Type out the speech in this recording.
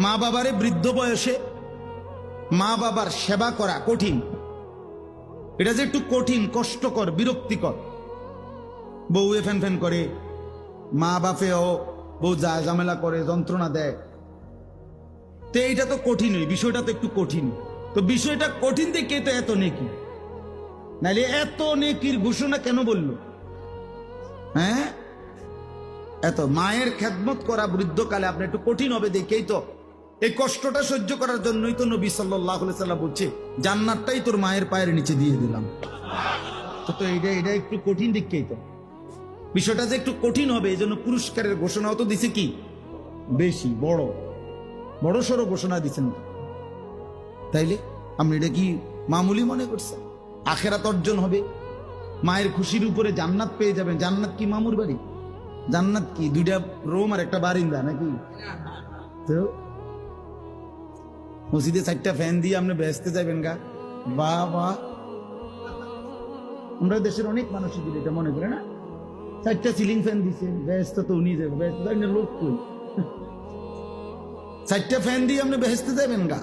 মা বাবারে বৃদ্ধ বয়সে মা বাবার সেবা করা কঠিন। এটা যে একটু কঠিন, কষ্টকর, বিরক্তিকর। বউয়ে ফ্যান ফ্যান করে, মা বাপেও বউ যা ঝামেলা করে, যন্ত্রণা দেয়। তো এইটা তো কঠিনই, বিষয়টা তো একটু কঠিন। তো বিষয়টা কঠিন দেখে তো এত নেকি, নাইলে এত নেকির ঘোষণা কেন বললো? হ্যাঁ, এত মায়ের খেদমত করা বৃদ্ধকালে আপনার একটু কঠিন হবে দেখেই তো, এই কষ্টটা সহ্য করার জন্যই তো নবী সাল্লাল্লাহু আলাইহি সাল্লাম বলছে জান্নাতটাই তোর মায়ের পায়ের নিচে দিয়ে দিলাম। তো এটা একটু কঠিন দেখেই তো বিষয়টা যে একটু কঠিন হবে, এই জন্য পুরস্কারের ঘোষণাও তো দিছে কি বেশি বড় সড়ো ঘোষণা দিচ্ছেন। তাইলে আপনি এটা কি মামুলি মনে করছেন? আখেরাত অর্জন হবে, মায়ের খুশির উপরে জান্নাত পেয়ে যাবেন। জান্নাত কি মামুর বাড়ি? জান্নাত কি দুইটা রুম আর একটা বারিন্দা নাকি? তো মসজিদে 4টা ফ্যান দিয়ে আপনি বেহেশতে যাবেন গা? বাহ বাহ, আমরা দেশের অনেক মানুষই যদি এটা মনে করে না, 4টা সিলিং ফ্যান দিছে, বেহেশত তো উনি যাবে, বেহেশত লোক কই? 4টা ফ্যান দিয়ে আপনি বেহেশতে যাবেন গা?